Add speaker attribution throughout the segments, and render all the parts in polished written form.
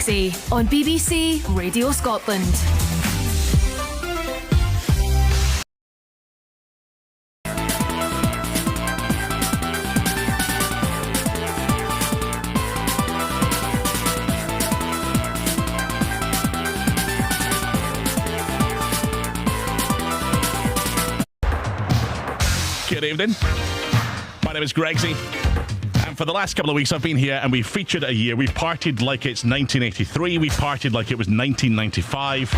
Speaker 1: Greggsy on BBC Radio Scotland.
Speaker 2: Good evening. My name is Greggsy. And for the last couple of weeks I've been here and we've featured a year. We've partied like it's 1983. We've partied like it was 1995.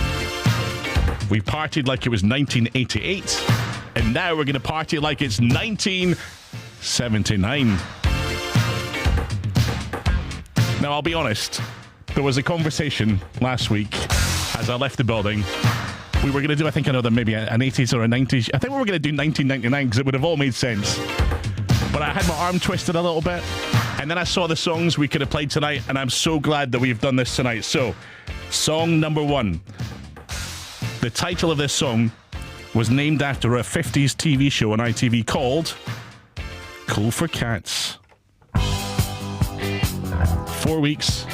Speaker 2: We partied like it was 1988. And now we're going to party like it's 1979. Now, I'll be honest. There was a conversation last week as I left the building. We were going to do, I think, maybe an 80s or a 90s. I think we were going to do 1999 because it would have all made sense. But I had my arm twisted a little bit. And then I saw the songs we could have played tonight. And I'm so glad that we've done this tonight. So, song number one. The title of this song was named after a 50s TV show on ITV called Cool for Cats. 4 weeks.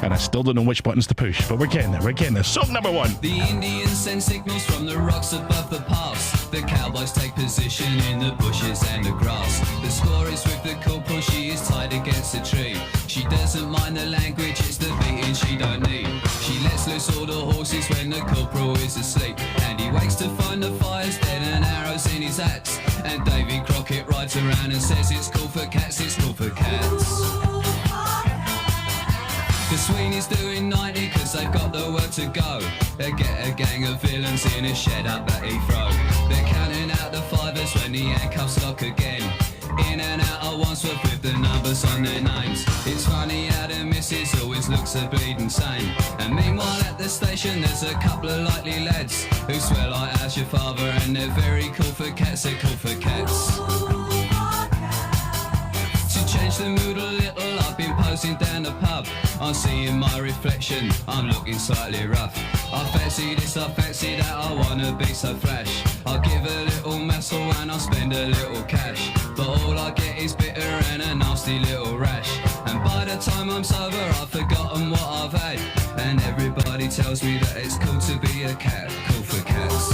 Speaker 2: And I still don't know which buttons to push, but we're getting there. Song number one.
Speaker 3: The Indians send signals from the rocks above the pass. The cowboys take position in the bushes and the grass. The Storrie's with the corporal, she is tied against a tree. She doesn't mind the language, it's the beating she don't need. She lets loose all the horses when the corporal is asleep. And he wakes to find the fire's dead and arrows in his axe. And Davy Crockett rides around and says it's cool for cats, it's cool for cats. The Sweeney's doing 90 cause they've got the work to go. They get a gang of villains in a shed up at Heathrow. They're counting out the fivers when the handcuffs lock again. In and out at Wandsworth with the numbers on their names. It's funny how the missus always looks a bleeding sane. And meanwhile at the station there's a couple of likely lads who swear like how's your father, and they're very cool for cats, they're cool for cats. To change the mood a little, I've been posing down the pub. I'm seeing my reflection, I'm looking slightly rough. I fancy this, I fancy that, I wanna be so flash. I'll give a little muscle and I'll spend a little cash. But all I get is bitter and a nasty little rash. And by the time I'm sober I've forgotten what I've had. And everybody tells me that it's cool to be a cat, cool for cats.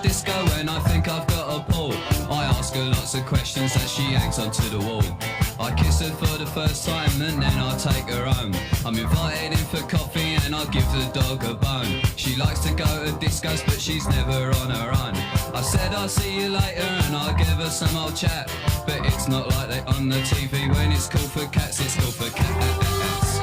Speaker 3: Disco when I think I've got a pull. I ask her lots of questions as she hangs onto the wall. I kiss her for the first time and then I take her home. I'm invited in for coffee and I give the dog a bone. She likes to go to discos but she's never on her own. I said I'll see you later and I'll give her some old chat. But it's not like that on the TV. When it's cool for cats, it's cool for cats.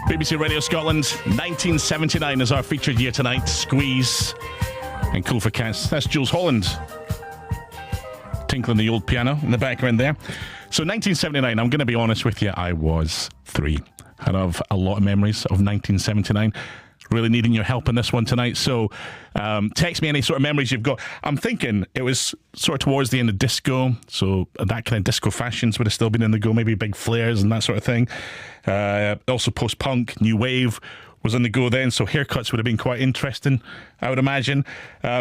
Speaker 2: BBC Radio Scotland, 1979 is our featured year tonight. Squeeze and Cool for Cats. That's Jules Holland tinkling the old piano in the background there. So 1979, I'm going to be honest with you, I was 3. I have a lot of memories of 1979. Really needing your help in this one tonight. So text me any sort of memories you've got. I'm thinking it was sort of towards the end of disco. So that kind of disco fashions would have still been in the go. Maybe big flares and that sort of thing. Also post-punk, new wave was on the go then. So haircuts would have been quite interesting, I would imagine.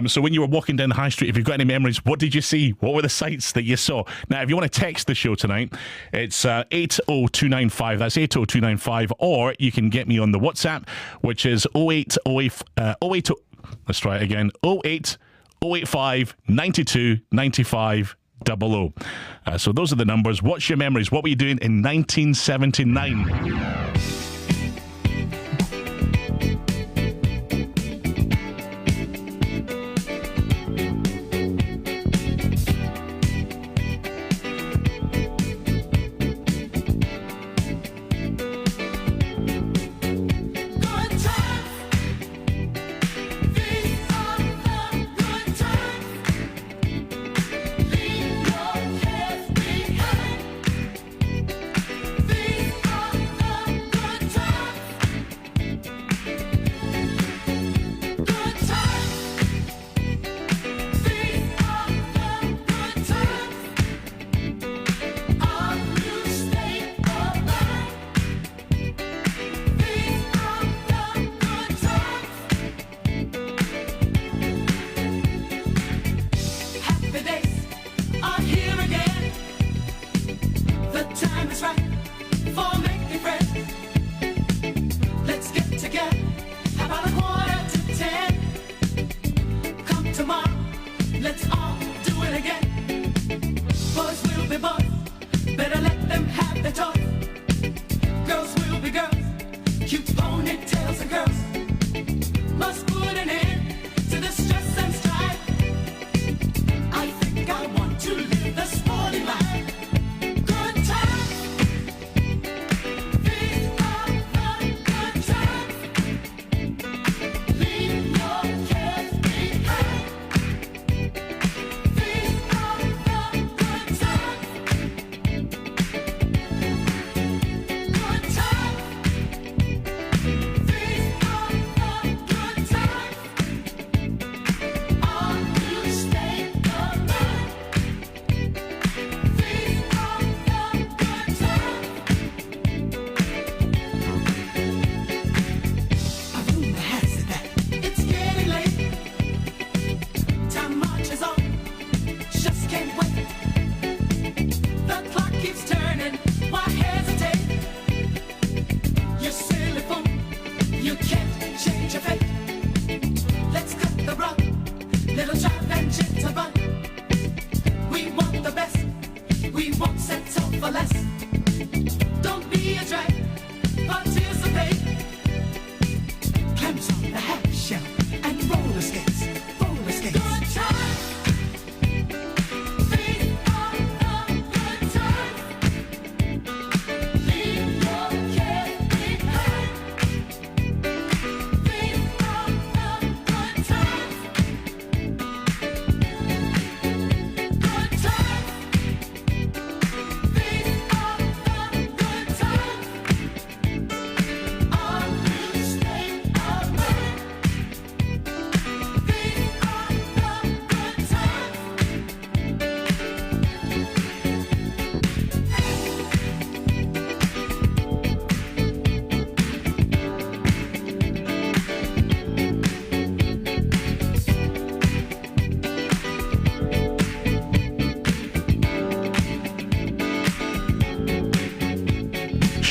Speaker 2: So when you were walking down the high street, if you've got any memories, what did you see? What were the sights that you saw? Now, if you want to text the show tonight, it's 80295. That's 80295. Or you can get me on the WhatsApp, which is 08. Let's try it again. 08085 92 95 So those are the numbers. What's your memories? What were you doing in 1979?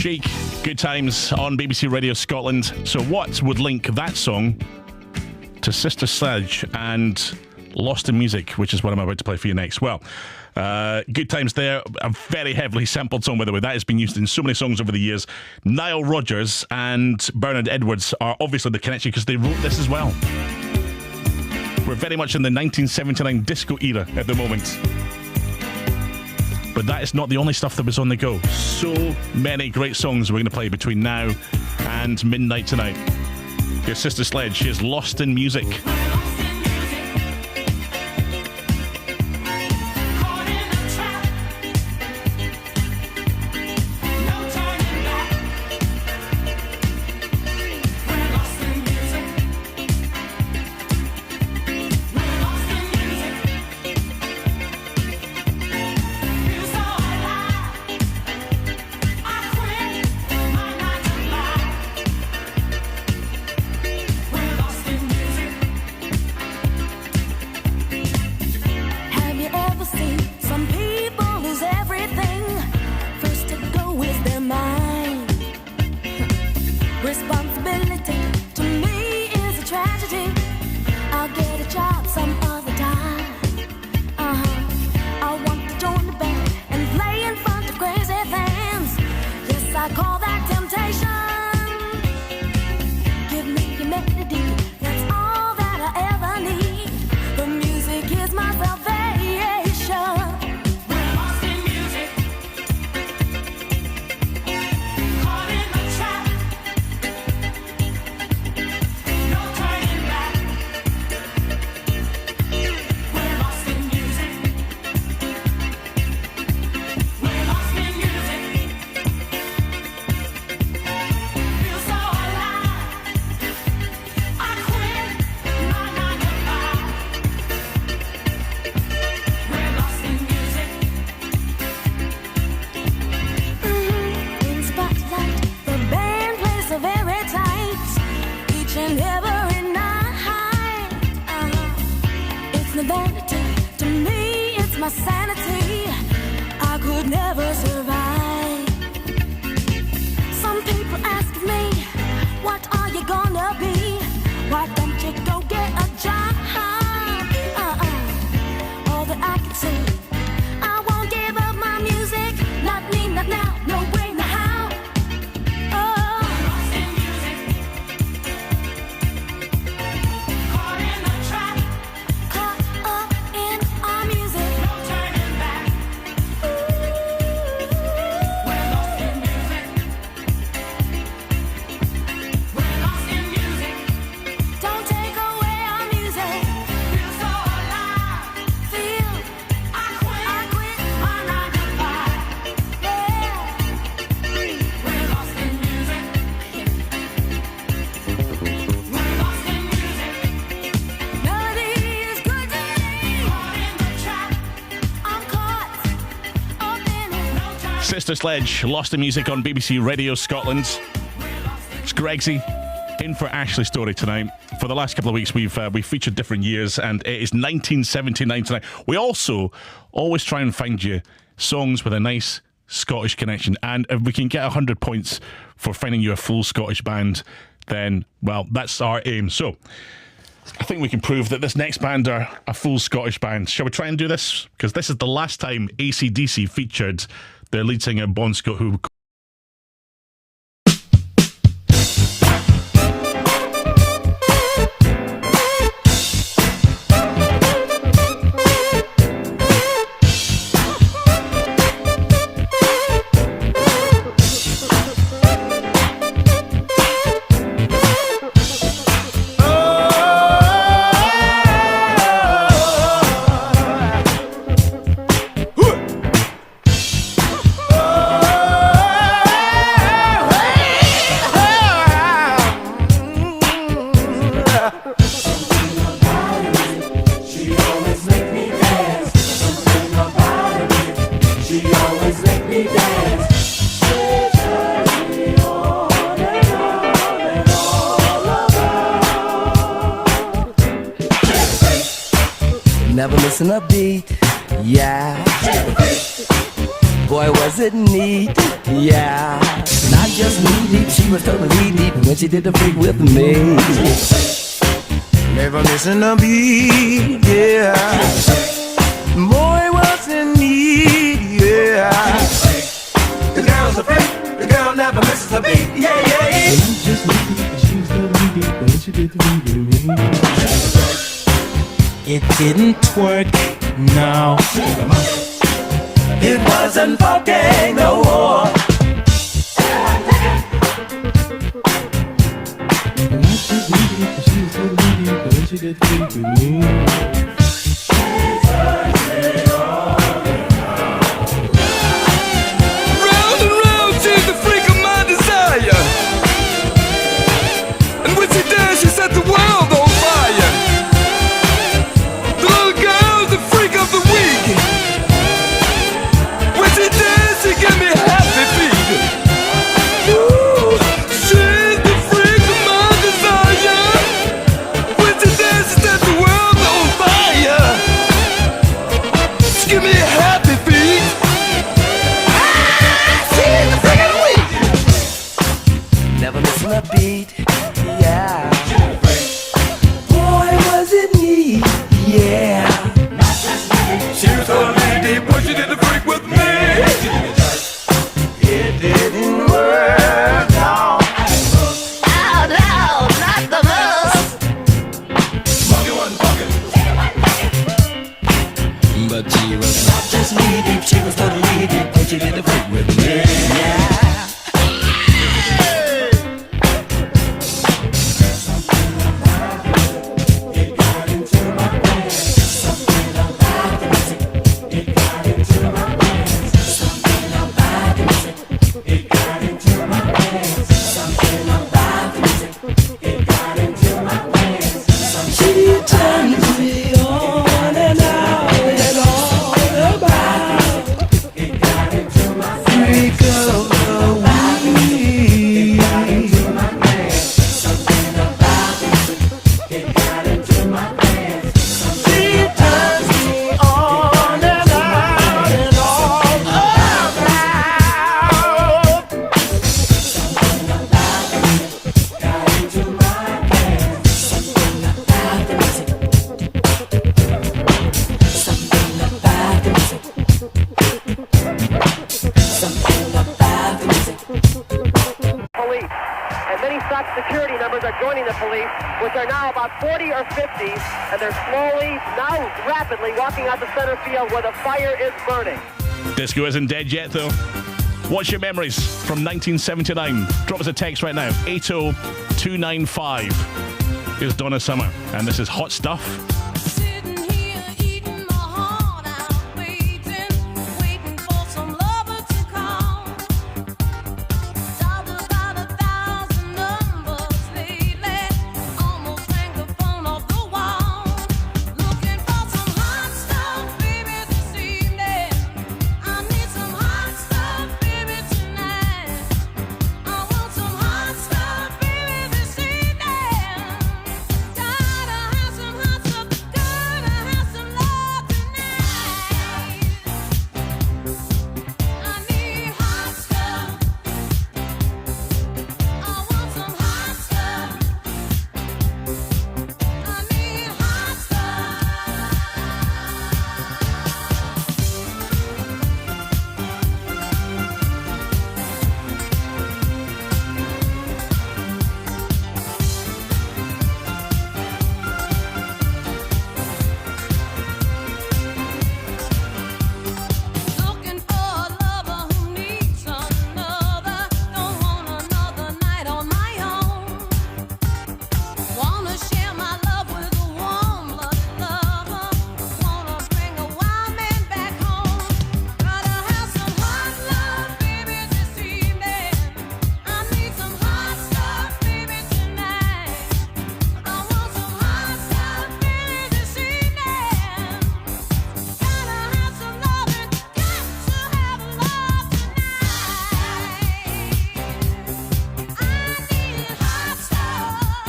Speaker 2: Chic, Good Times on BBC Radio Scotland. So what would link that song to Sister Sledge and Lost in Music, which is what I'm about to play for you next? Well, Good Times there, a very heavily sampled song, by the way. That has been used in so many songs over the years. Nile Rodgers and Bernard Edwards are obviously the connection because they wrote this as well. We're very much in the 1979 disco era at the moment. But that is not the only stuff that was on the go. So many great songs we're going to play between now and midnight tonight. Your Sister Sledge, she is Lost in Music.
Speaker 4: vanity. To me, it's my sanity. I could never survive. Some people ask me, what are you gonna be? Why don't you go get a job? All that I can say, I won't give up my music. Not me, not now, no way, no how. Oh, lost in music, caught in a trap, caught up in our music, no turning back. We're lost in music. We're lost in music. Don't take away our music. Feel so alive. Feel I quit my 9 to 5. Yeah. We're lost in music. We're lost in music. Melody is good to me. Caught in the trap. I'm caught up in it. No time.
Speaker 2: Sister Sledge, Lost in Music on BBC Radio Scotland. It's Gregsy in for Ashley Storrie tonight. For the last couple of weeks, we've featured different years, and it is 1979 tonight. We also always try and find you songs with a nice Scottish connection, and if we can get 100 points for finding you a full Scottish band, then, well, that's our aim. So, I think we can prove that this next band are a full Scottish band. Shall we try and do this? Because this is the last time AC/DC featured their lead singer, Bon Scott, who...
Speaker 5: Never missing a beat, yeah. Boy, was it neat, yeah. Not just knee deep, she was totally deep when she did the freak with me. Never missing a beat, yeah. Boy, was it neat, yeah. The girl's a freak, the girl never misses a beat, yeah, yeah, yeah. Not just knee deep, she was totally deep when she did the freak with me. It didn't work, no. It wasn't funky no more. She did think with me. Round and round, she's the freak of my desire. And when she does, she set the world on fire. The little girl's the freak of the week. When she does, she give me happy feet. Ooh, she's the freak of my desire. When she does, she set the world on fire.
Speaker 6: Storrie, which are now about 40 or 50, and they're slowly, now rapidly walking out the center field where the fire is burning.
Speaker 2: Disco isn't dead yet, though. What's your memories from 1979? Drop us a text right now, 80295. Here's Donna Summer, and this is Hot Stuff.
Speaker 4: Sitting here eating my heart out, waiting for some lover to come. Talked about 1,000 numbers lately, almost rang the phone off the wall. Looking for some hot stuff, baby, this evening. I need some hot stuff, baby, tonight. I want some hot stuff, baby, this evening. Gotta have some hot stuff, gotta have some love tonight. I need hot stuff. I want some hot stuff. I need hot Looking for a lover who needs another. Don't want another night on my own. Wanna share my love with a warm-blooded lover. Wanna bring a wild man back home. Gotta have some hot love, baby, this evening. I need some hot stuff, baby, tonight. I want some hot stuff, baby, this evening. Gotta have some loving, got to have love tonight. I need hot stuff,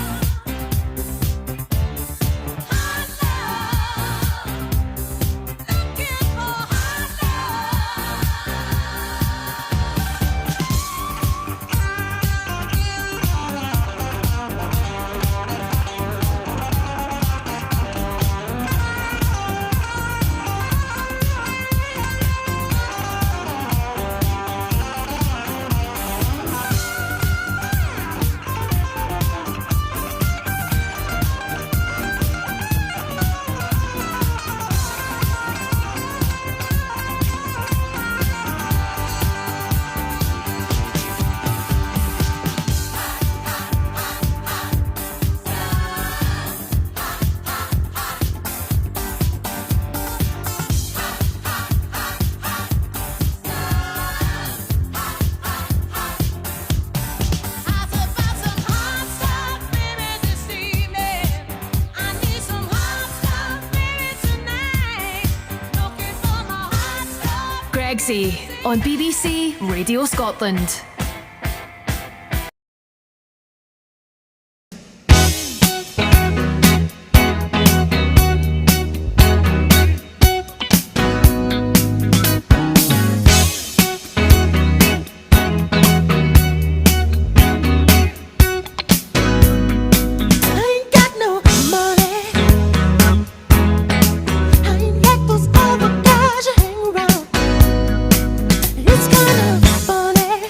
Speaker 4: hot love, looking for hot How's about some hot stuff, baby, this evening? I need some hot stuff, baby, tonight. Looking for my hot stuff.
Speaker 1: Gregsy on BBC Radio Scotland.
Speaker 4: I ain't got no money. I ain't like those other guys you hang around. It's kind of funny.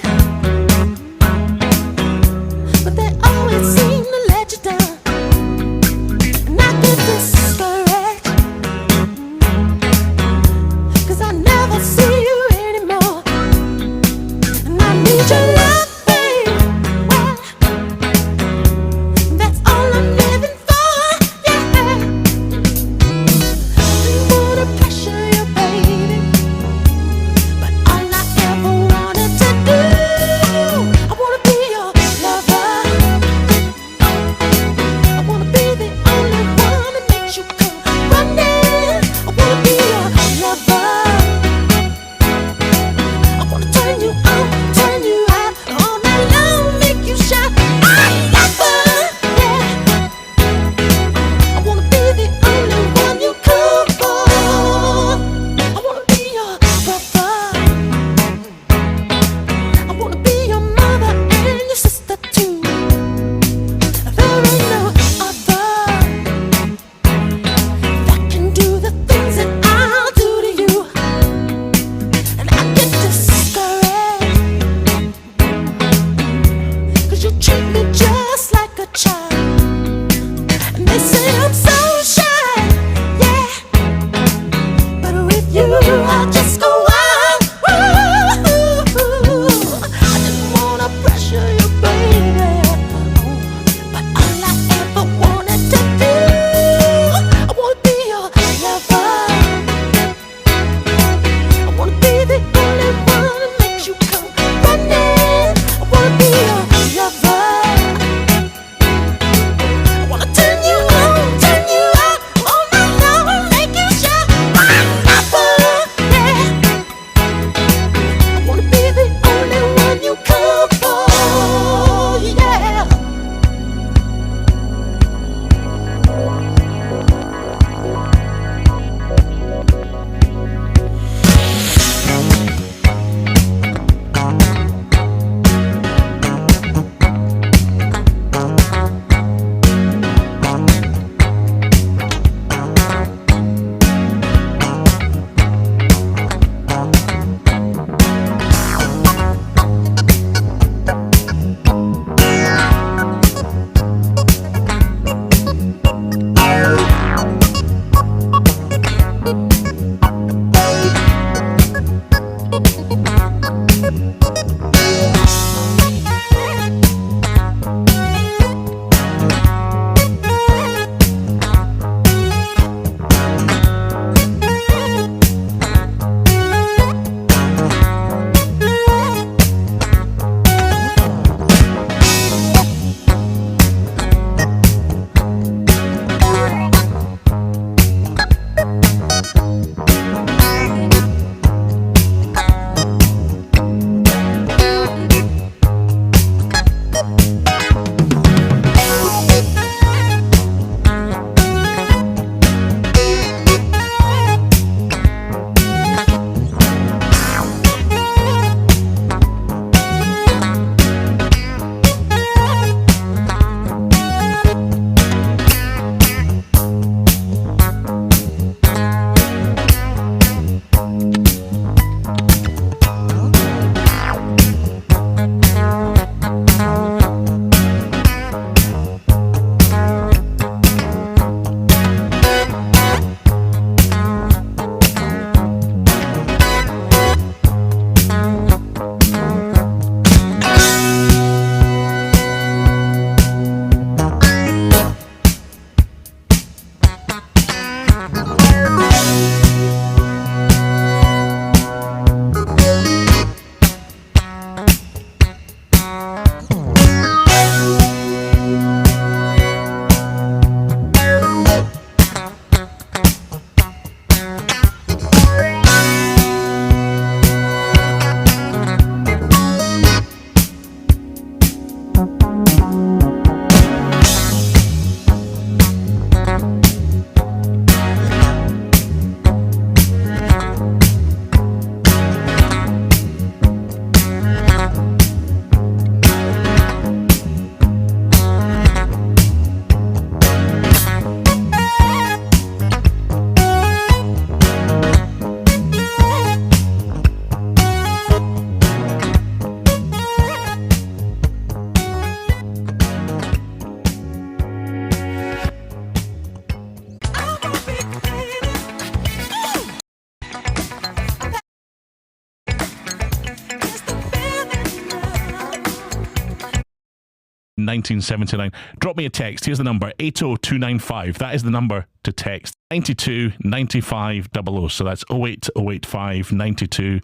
Speaker 2: 1979. Drop me a text. Here's the number, 80295. That is the number to text. 92 95 00. So that's 08085 92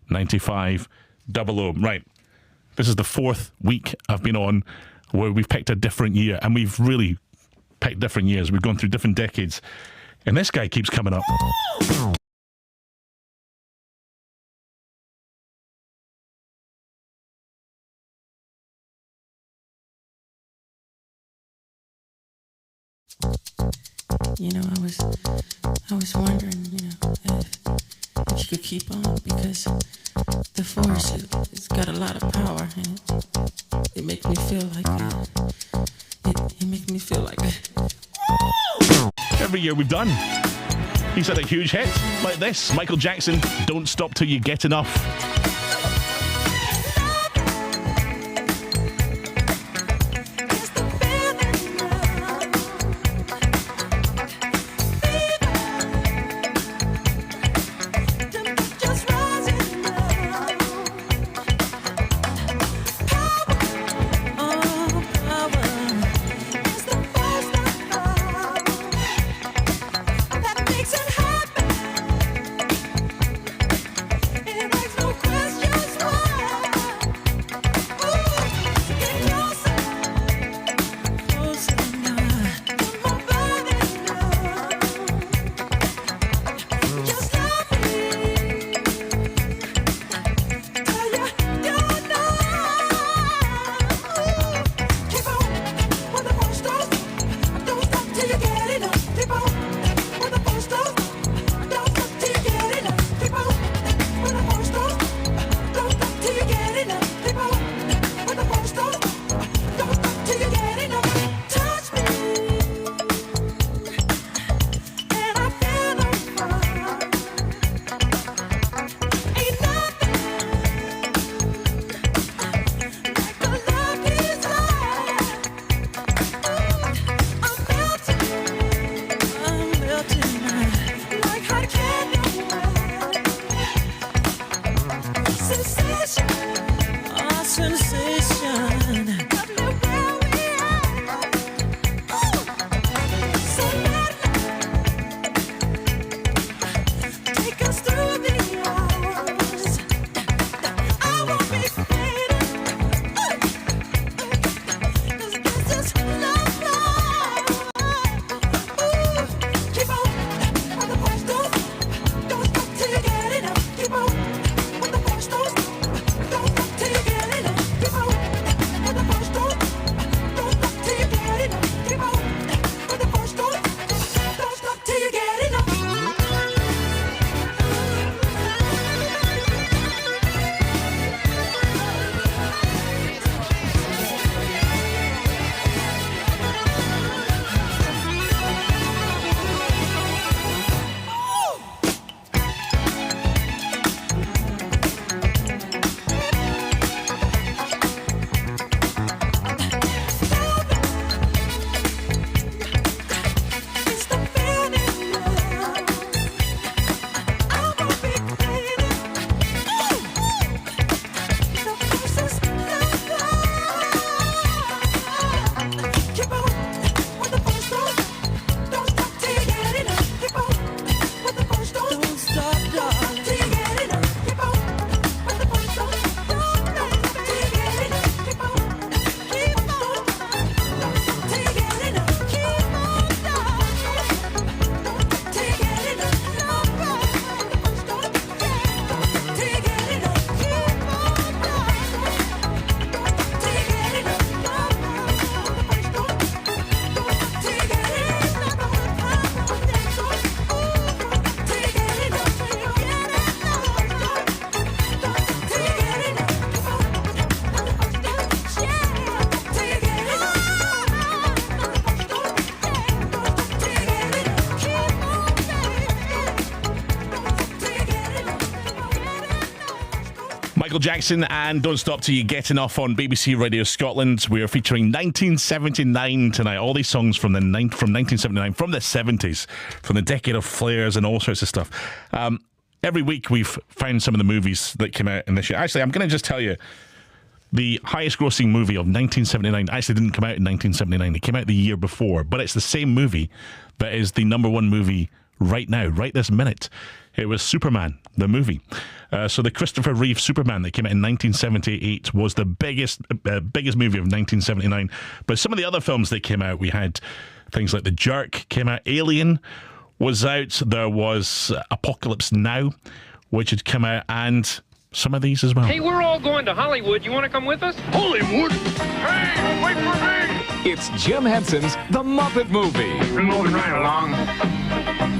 Speaker 2: 95 00. Right. This is the fourth week I've been on where we've picked a different year, and we've really picked different years. We've gone through different decades, and this guy keeps coming up.
Speaker 7: You know, I was wondering, you know, if you could keep on, because the force, it's got a lot of power, and it makes me feel like it makes me feel like
Speaker 2: Every year we've done, he's had a huge hit like this. Michael Jackson, Don't Stop Till You Get Enough. Michael Jackson and Don't Stop Till You Get Enough on BBC Radio Scotland. We are featuring 1979 tonight. All these songs from 1979, from the 70s, from the decade of flares and all sorts of stuff. Every week we've found some of the movies that came out in this year. Actually, I'm going to just tell you the highest grossing movie of 1979 actually didn't come out in 1979. It came out the year before, but it's the same movie that is the number one movie right now, right this minute. It was Superman, the movie. So the Christopher Reeve Superman that came out in 1978 was the biggest movie of 1979. But some of the other films that came out, we had things like The Jerk came out, Alien was out, there was Apocalypse Now, which had come out, and some of these as well.
Speaker 8: Hey, we're all going to Hollywood. You want to come with us?
Speaker 9: Hollywood? Hey, wait for me!
Speaker 10: It's Jim Henson's The Muppet Movie.
Speaker 9: We're moving right along.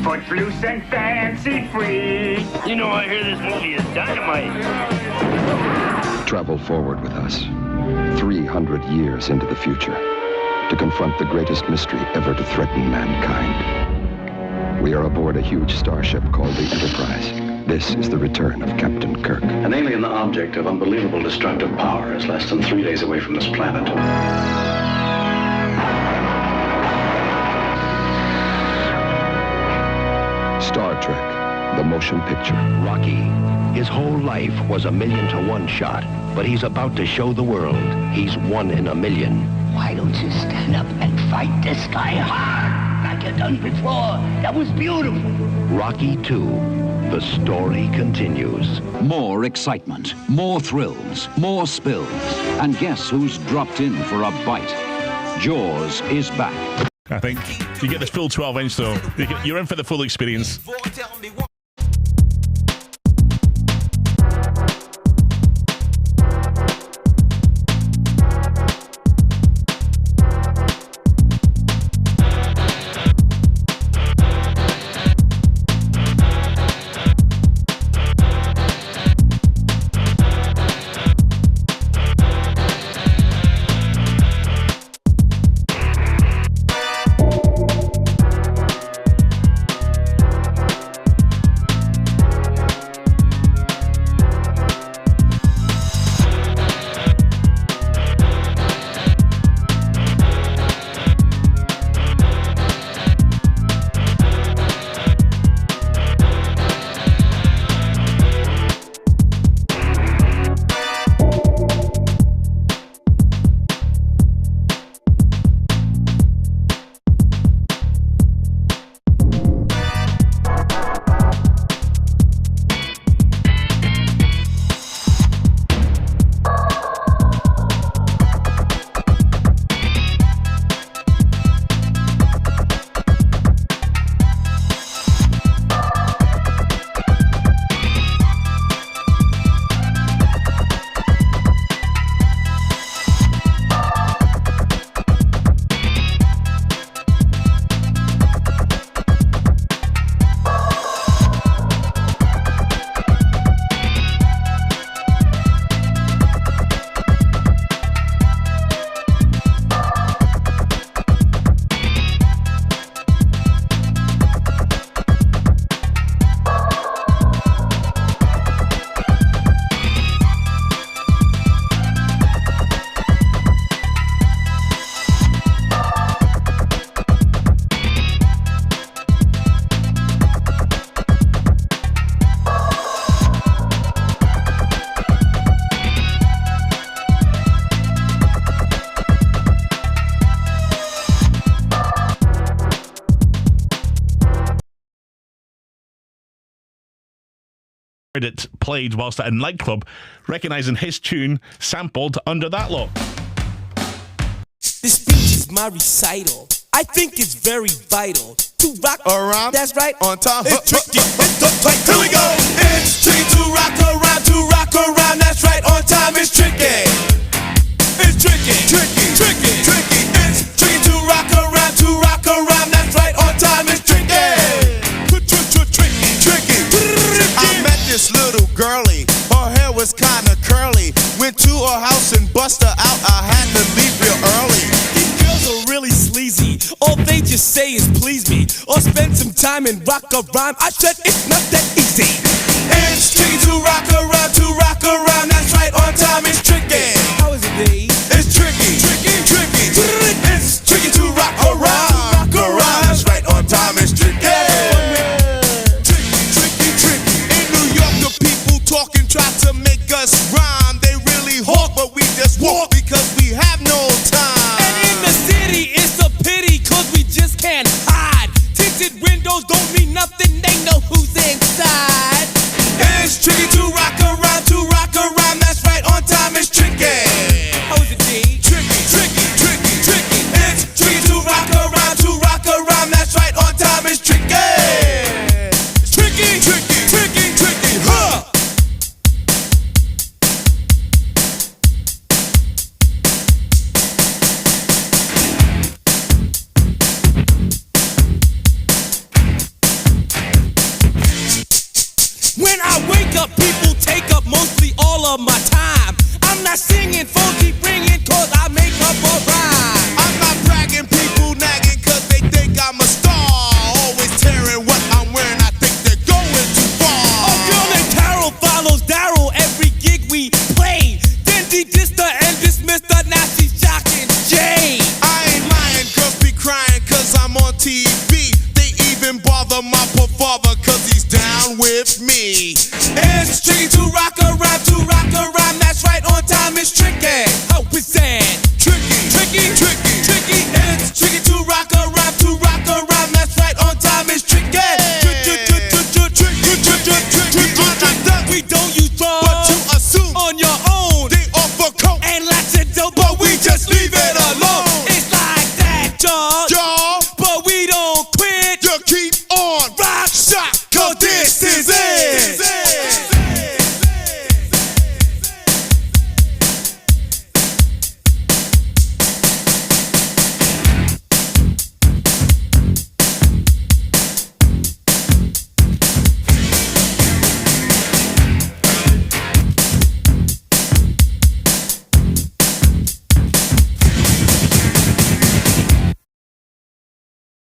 Speaker 9: Footloose and fancy free.
Speaker 8: You know, I hear this movie is dynamite.
Speaker 11: Travel forward with us, 300 years into the future, to confront the greatest mystery ever to threaten mankind. We are aboard a huge starship called the Enterprise. This is the return of Captain Kirk.
Speaker 12: An alien object of unbelievable destructive power is less than 3 days away from this planet.
Speaker 11: Star Trek, the motion picture.
Speaker 13: Rocky, his whole life was 1,000,000 to 1 shot, but he's about to show the world he's 1 in 1,000,000.
Speaker 14: Why don't you stand up and fight this guy hard, like you done before? That was beautiful.
Speaker 13: Rocky 2, the story continues.
Speaker 15: More excitement, more thrills, more spills. And guess who's dropped in for a bite? Jaws is back.
Speaker 2: I think you get the full 12-inch, though. You're in for the full experience. It played whilst at a nightclub, recognising his tune sampled under that lot.
Speaker 5: This speech is my recital. I think it's very vital to rock around. That's right, on time. It's tricky. It's uptight. Here we go. It's tricky to rock around. To rock around. That's right, on time. It's tricky. It's tricky. Tricky. Tricky. Tricky. It's tricky to rock around. To rock around. That's right, on time. It's tricky. Tricky. I met this little girlie. Her hair was kinda curly. Went to her house and bust her out. I had to leave real early. These girls are really sleazy. All they just say is please me, or spend some time and rock a rhyme. I said it's not that easy. It's tricky to rock around. To rock around. That's right, on time. It's tricky. How is it, Dave? It's tricky. Tricky. Tricky. It's tricky to rock around. Rock around. That's right, on time. It's tricky. Talking, try to make us rhyme. They really hawk, but we just
Speaker 16: TV. They even bother my poor father cause he's down with me. It's tricky to rock a rhyme, that's right, on time is tricky. How is that? Tricky. It's tricky to rock a rhyme, that's right, on time is tricky. We don't use drugs, but to assume on your own. They offer coke and lots of dope, but we just leave it alone. It's like that, y'all, but we don't quit. You keep on rock, shock, cause this is it.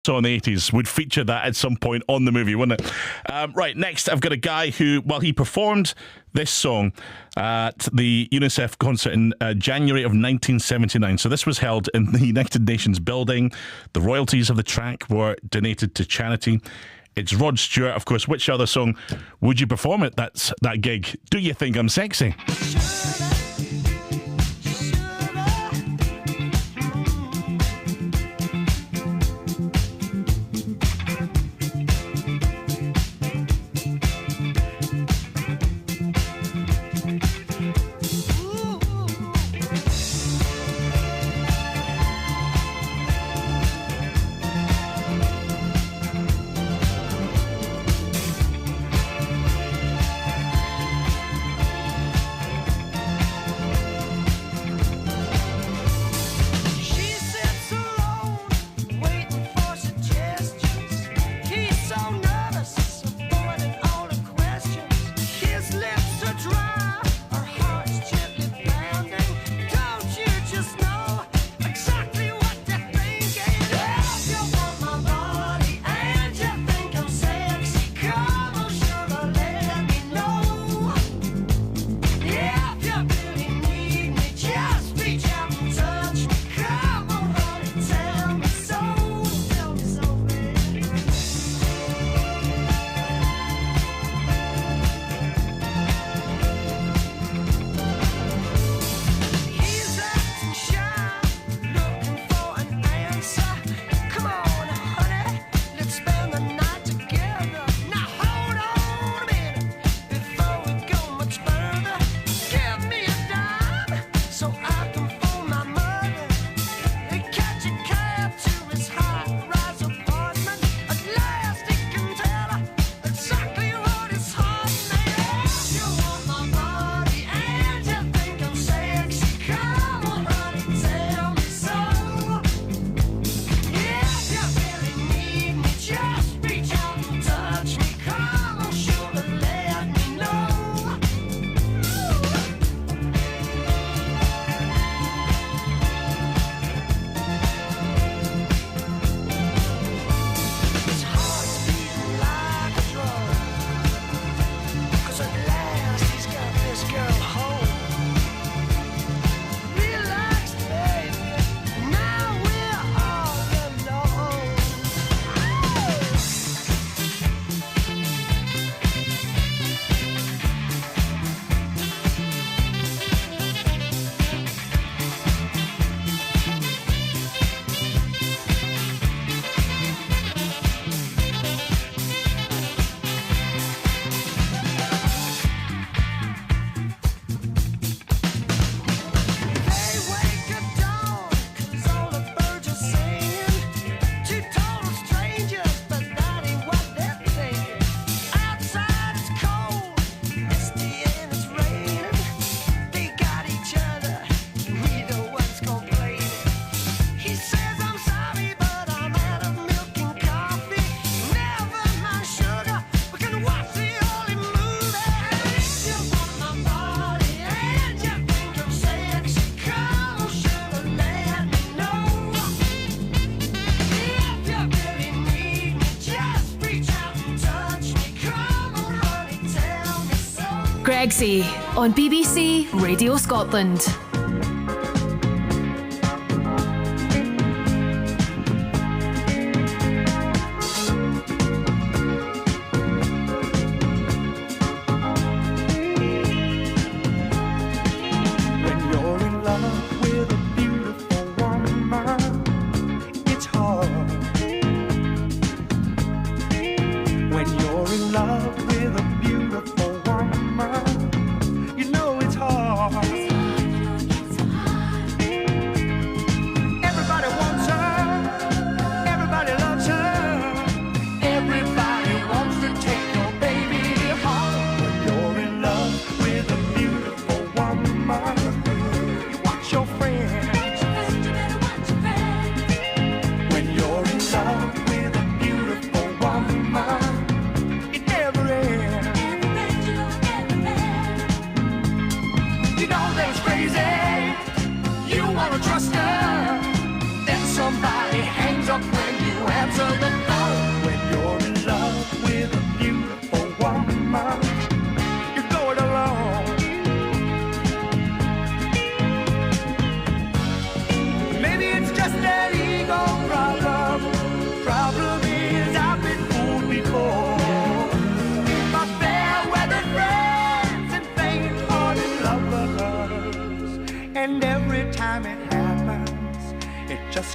Speaker 2: So in the 80s would feature that at some point on the movie, wouldn't it? Right, next I've got a guy who, well, he performed this song at the UNICEF concert in January of 1979. So this was held in the United Nations building. The royalties of the track were donated to charity. It's Rod Stewart, of course. Which other song would you perform at that gig? Do You Think I'm Sexy?
Speaker 1: Gregsy on BBC Radio Scotland.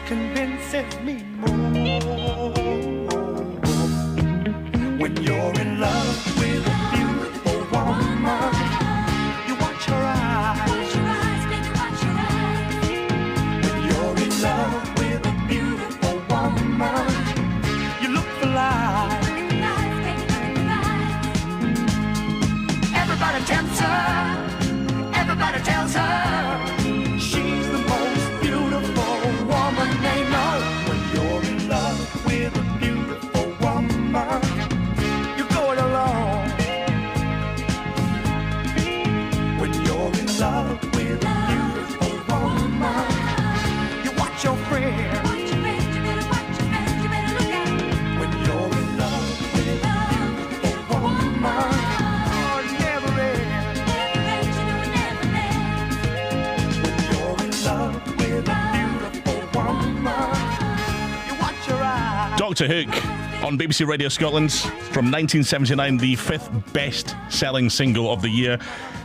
Speaker 5: convinces me more. When you're in love with a beautiful woman, you watch her eyes. When you're in love with a beautiful woman, you look for life. Everybody tempts her. Everybody tells her she's the most beautiful woman they know. When you're in love with a beautiful woman, you go it alone. When you're in love with a beautiful woman, you watch your friends. When you're in love with a beautiful woman, oh, it never ends. When you're in love with a beautiful woman, you watch your eyes.
Speaker 2: Doctor Hook on BBC Radio Scotland from 1979, the fifth best-selling single of the year.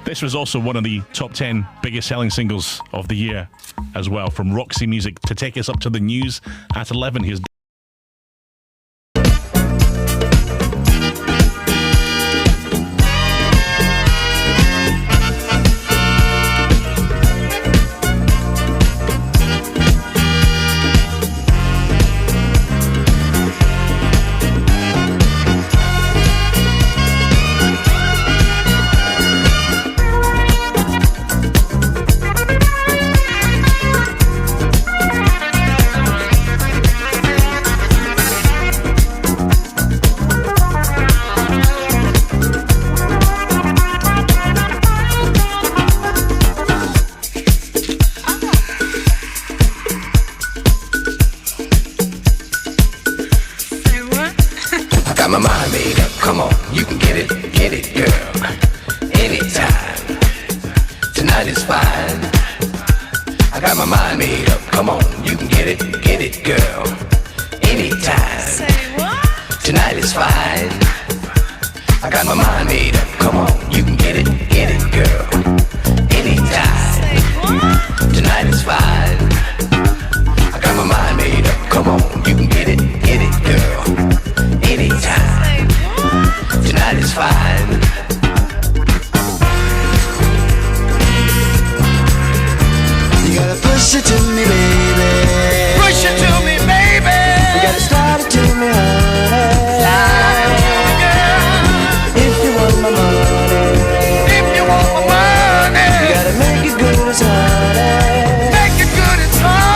Speaker 2: This was also one of the top 10 biggest-selling singles of the year as well, from Roxy Music. To take us up to the news at 11, here's
Speaker 13: my mind made up, come on, you can get it, girl. Anytime, tonight is fine. I got my mind made up, come on, you can get it, girl. Anytime, say what? Tonight is fine. I got my mind made up, come on, you can get it, girl. Anytime, say what? Tonight is fine. I got my mind made up, come on, you can get it, girl. Anytime, tonight is fine.
Speaker 5: You gotta push it to me, baby.
Speaker 13: Push it to me, baby.
Speaker 5: You gotta start it to me, honey.
Speaker 13: Slide it to me, girl.
Speaker 5: If you want my money,
Speaker 13: if you want my money,
Speaker 5: you gotta make it good as honey.
Speaker 13: Make it good as honey.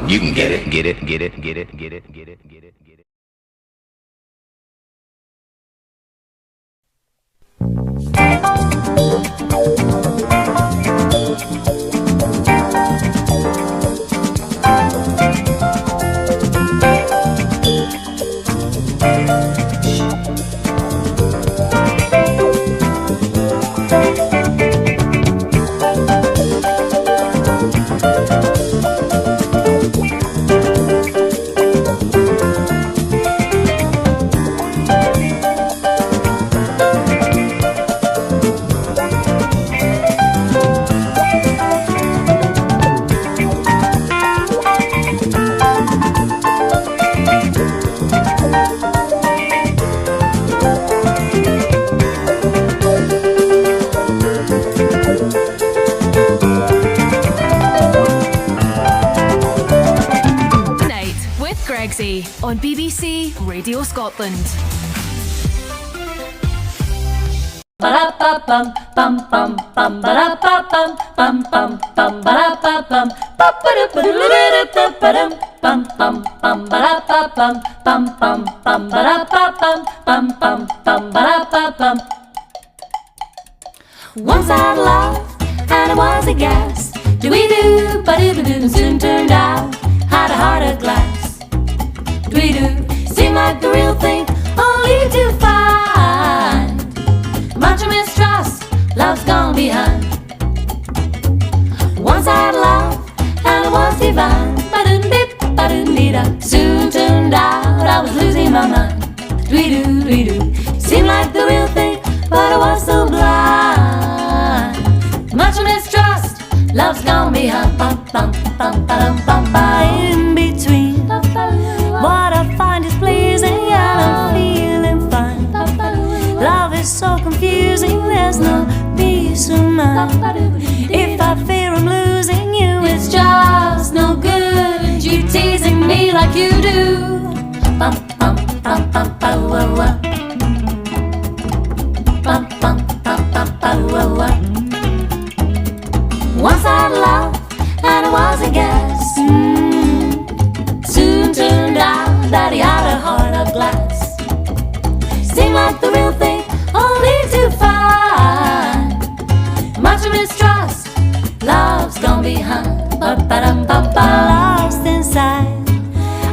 Speaker 13: on, you can get it, get it, get it, get it, get it, get it, get it, get it.
Speaker 1: On BBC Radio Scotland.
Speaker 4: Ba-da-ba-bum, bum bum bum, ba-da-ba-bum, bum bum bum, ba-da-ba-bum, ba-ba-da-ba-da-ba-da-ba-dum, bum bum bum, ba-da-ba-bum, bum bum bum, ba-da-ba-bum, bum bum bum, ba-da-ba-bum. Once I had love and I was a gas. Do-we-do, ba-do-ba-do, soon turned out had a heart of glass. Do-we-do, seemed like the real thing, only to find much mistrust, love's gone behind. Once I had love and it was divine. Ba-dum-dip, ba-dum-dee-da. Soon turned out I was losing my mind. Do-we-do, do-we-do, seemed like the real thing, but I was so blind. Much mistrust, love's gone behind. Bum, bum, bum, ba-dum, bum, ba. In between, what I find is pleasing and I'm feeling fine. Love is so confusing, there's no peace of mind. If I fear I'm losing you, it's just no good. You teasing me like you do. Bum, bum, bum, bum, bum, wah, wah. Bum, bum, bum, bum, bum, wah, wah. Once I had love and I was a guess. Soon turned out that he had a heart of glass. Seemed like the real thing, only to find much mistrust, love's gone behind. Ba-ba-dum-ba-ba. Lost inside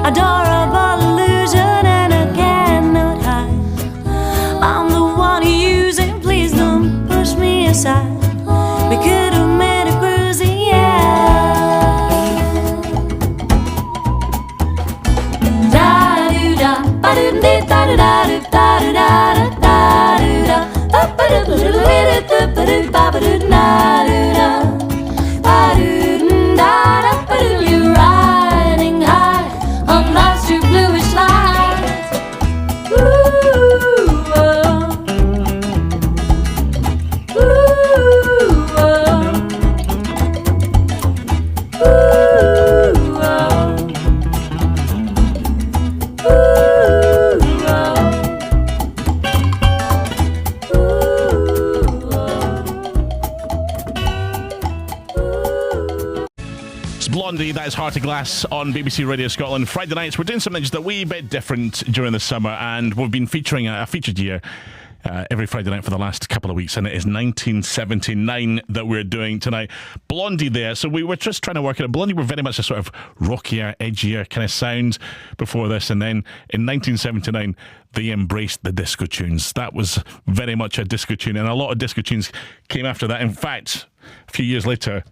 Speaker 4: adorable illusion and I cannot hide. I'm the one you're using, please don't push me aside. We could have made a cruising, yeah. Da-do-da, ba-do-da-da-da-da-da-da-da-da-da, ba-ba-do-da-da-da-da-da-da-da, ba-do-da-da-da-da, you're riding high on love's true bluish light. Ooh, oh. Ooh, oh. Ooh, oh.
Speaker 2: Blondie, that is Heart of Glass on BBC Radio Scotland. Friday nights, we're doing something just a wee bit different during the summer, and we've been featuring a featured year every Friday night for the last couple of weeks, and it is 1979 that we're doing tonight. Blondie there, so we were just trying to work it out. Blondie were very much a sort of rockier, edgier kind of sound before this, and then in 1979 they embraced the disco tunes. That was very much a disco tune, and a lot of disco tunes came after that. In fact, a few years later,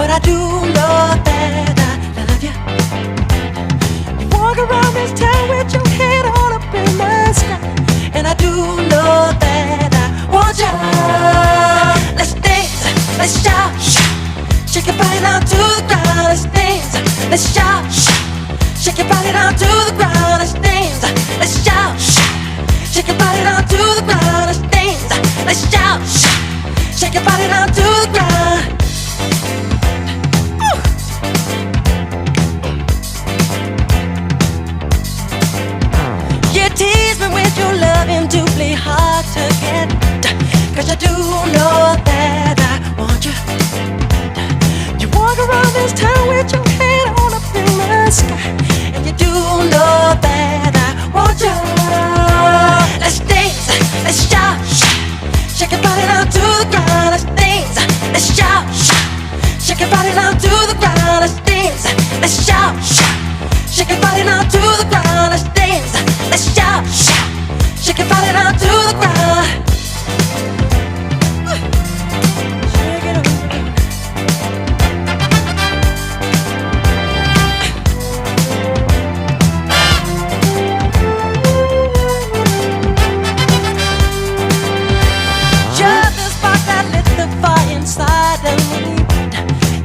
Speaker 5: I do know that I love you. You walk around this town with your head on up in the sky, and I do know that I want you. Let's dance, let's shout, shake your body down to the ground. Let's dance, let's shout, shake your body down to the ground. Let's dance, let's shout, shake your body down to the ground. Let's dance, let's shout.
Speaker 17: shout, shake your body down to the ground. You tease me with your loving, doubly hard to get. 'Cause you do know that I want you. You walk around this town with your head on up in the sky, and you do know that I want you. Let's dance, let's shout, shake your body down to the ground. Let's dance, let's shout, shake your body down to the ground. Let's dance, let's shout, shake your body down to the ground. Let's dance, let's shout, shake your body down to the ground.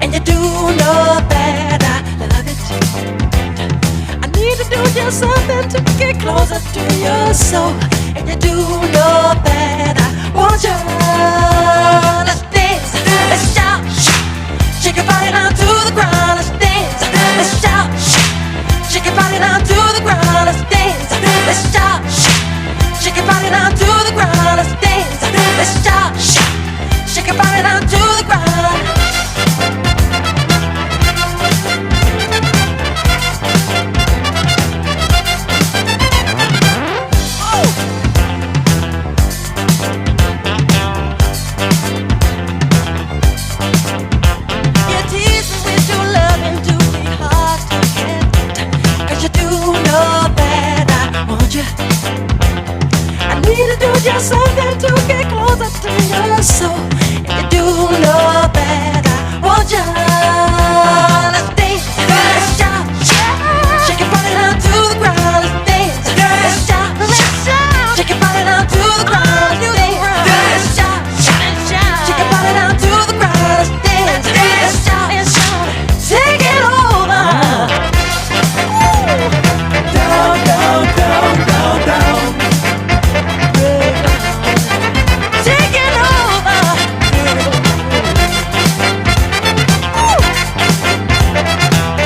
Speaker 17: And you do know that I love it. I need to do just something to get closer to your soul. And you do know that I want you. Let's dance, let's shout, shake your body down to the ground. Let's dance, let's shout, shake your body down to the ground. Let's dance, let's shout, shake your body down to the ground. Let's dance, let's shout, shake your body down to the ground. You tease me with your loving, do be hard to get. 'Cause you do know that I want you. I need to do just something to get closer to your soul. And you do know that I want you. Let's dance, let's shout, shake your body down to the ground. Let's dance, let's shout, shake your body down to the ground. Let's dance, let's shout, shake your body down to the ground. Let's dance, let's shout, take it over. Down, down, down, down, down. Take it over.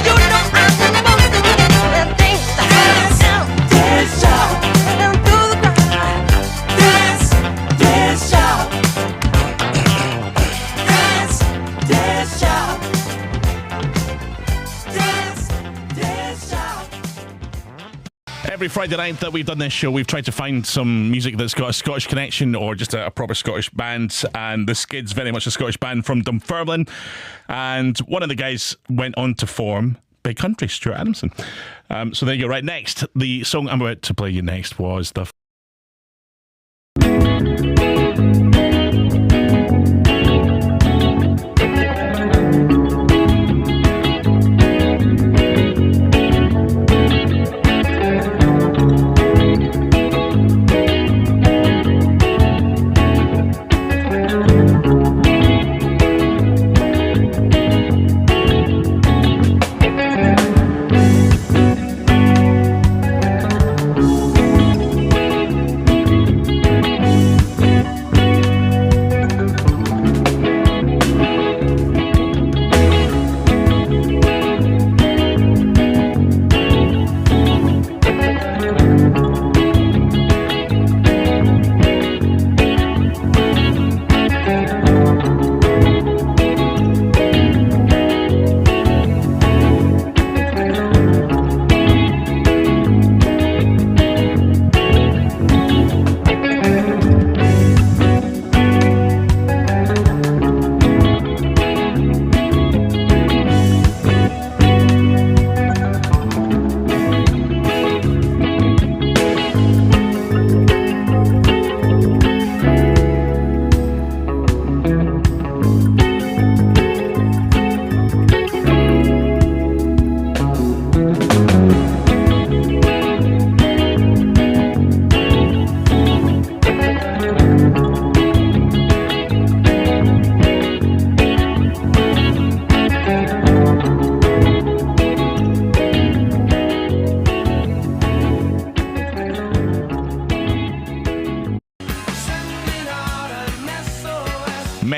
Speaker 17: You know I'm supposed to get to that dance, dance, dance, shout, down to the ground. Dance, dance, shout, dance, dance, shout, dance, dance, shout.
Speaker 2: Every Friday night that we've done this show, we've tried to find some music that's got a Scottish connection or just a proper Scottish band. And the Skids, very much a Scottish band from Dunfermline. And one of the guys went on to form Big Country, Stuart Adamson. So there you go. Right, next, the song I'm about to play you next was the...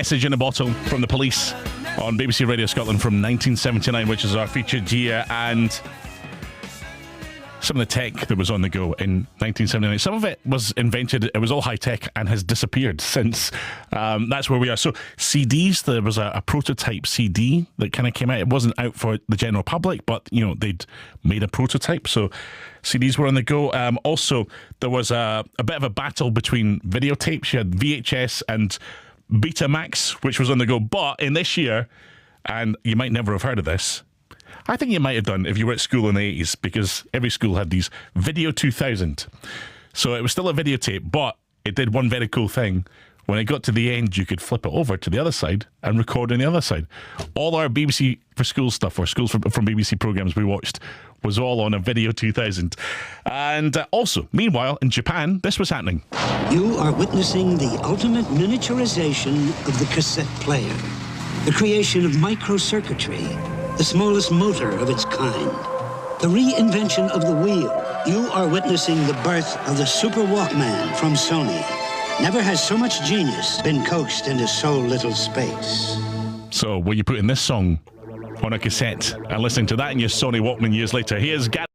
Speaker 2: Message in a Bottle from the Police on BBC Radio Scotland from 1979, which is our featured year, and some of the tech that was on the go in 1979. Some of it was invented, it was all high tech and has disappeared since. That's where we are. So CDs, there was a prototype CD that kind of came out. It wasn't out for the general public, but you know, they'd made a prototype, so CDs were on the go. Also, there was a bit of a battle between videotapes. You had VHS and Betamax, which was on the go. But in this year, and you might never have heard of this, I think you might have done if you were at school in the 80s, because every school had these Video 2000. So it was still a videotape, but it did one very cool thing. When it got to the end, you could flip it over to the other side and record on the other side. All our BBC for Schools stuff, or schools from BBC programmes we watched, was all on a Video 2000. And also, meanwhile, in Japan, this was happening.
Speaker 18: You are witnessing the ultimate miniaturization of the cassette player. The creation of microcircuitry, the smallest motor of its kind. The reinvention of the wheel. You are witnessing the birth of the Super Walkman from Sony. Never has so much genius been coaxed into so little space.
Speaker 2: So, were you putting this song on a cassette and listening to that in your Sony Walkman years later? Here's Gary.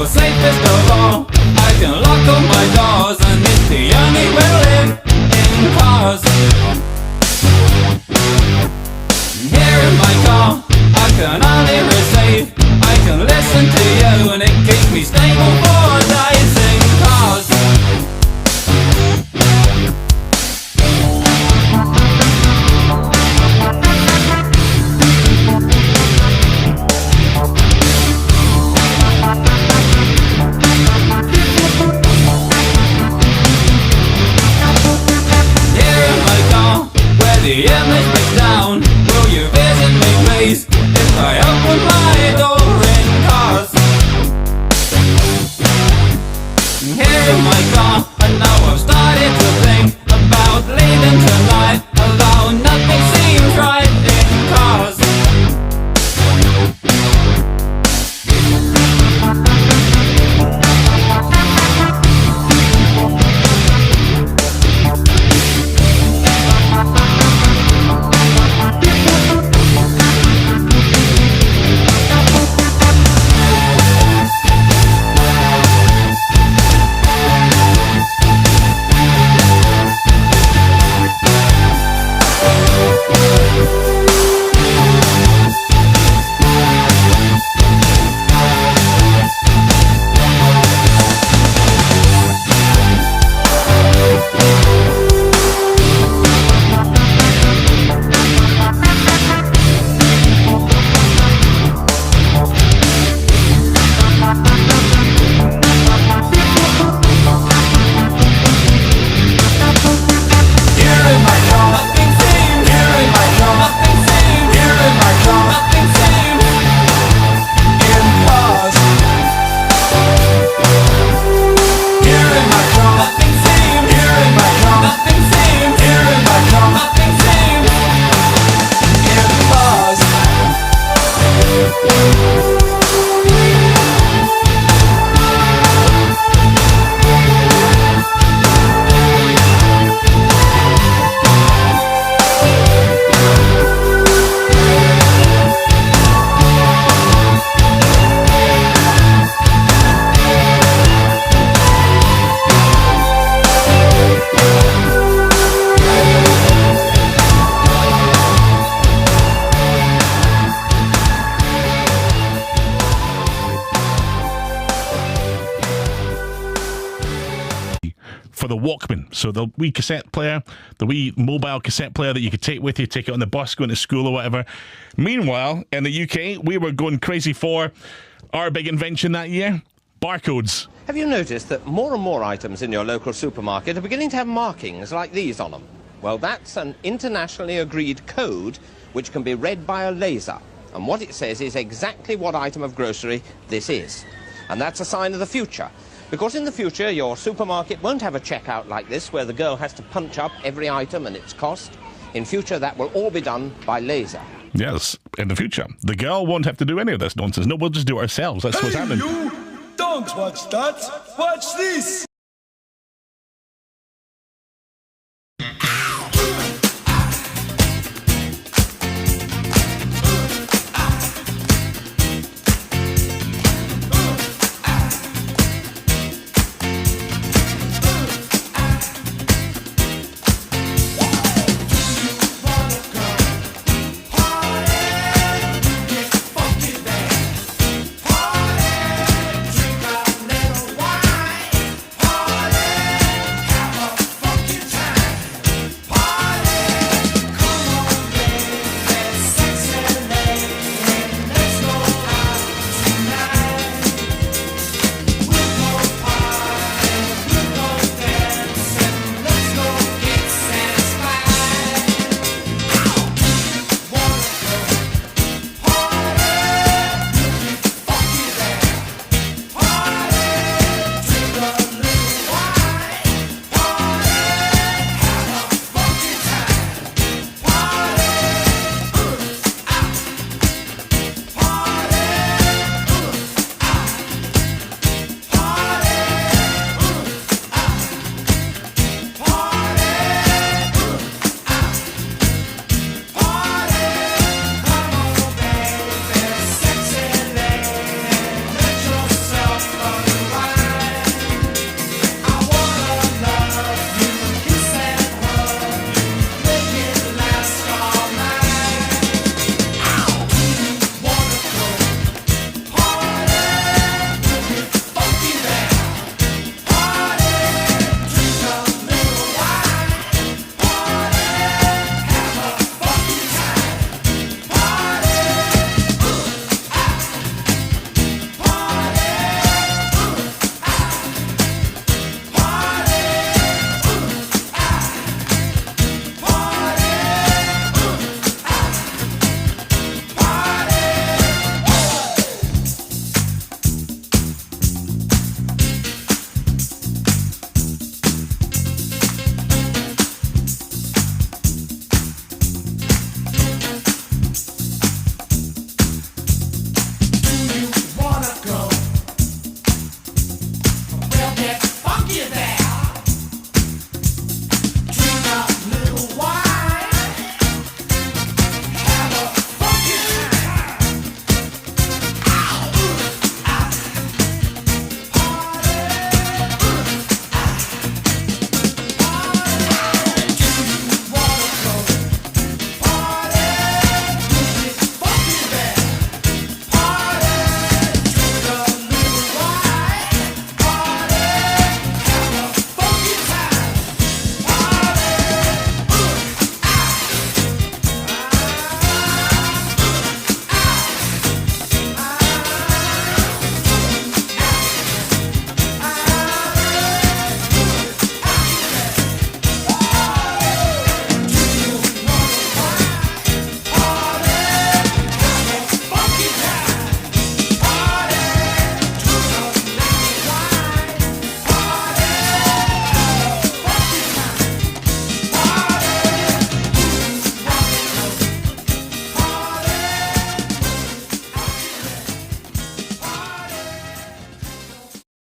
Speaker 3: Safest of all, I can lock all my doors, and it's the only way to live in cars. Here in my car, I can only receive, I can listen to you, and it keeps me stable for days in cars. The image breaks down. Will you visit me, please? If I open my door in cars. Here in my car, and now I've started to think about leaving tonight, although nothing seems right in cars.
Speaker 2: For the Walkman, so the wee cassette player, the wee mobile cassette player that you could take with you, take it on the bus, going to school or whatever. Meanwhile, in the UK, we were going crazy for our big invention that year, barcodes.
Speaker 19: Have you noticed that more and more items in your local supermarket are beginning to have markings like these on them? Well, that's an internationally agreed code which can be read by a laser. And what it says is exactly what item of grocery this is. And that's a sign of the future. Because in the future, your supermarket won't have a checkout like this where the girl has to punch up every item and its cost. In future, that will all be done by laser.
Speaker 2: Yes, in the future. The girl won't have to do any of this nonsense. No, we'll just do it ourselves. That's what's happening.
Speaker 5: You don't watch that. Watch this.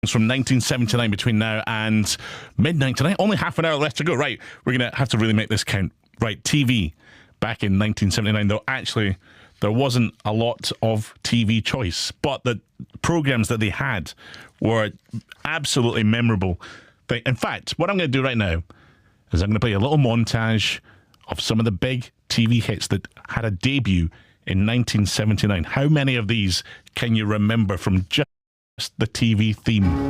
Speaker 2: From 1979 between now and midnight tonight. Only half an hour left to go. Right, we're going to have to really make this count. Right, TV back in 1979, though actually there wasn't a lot of TV choice, but the programs that they had were absolutely memorable. In fact, what I'm going to do right now is I'm going to play a little montage of some of the big TV hits that had a debut in 1979. How many of these can you remember from just the TV theme?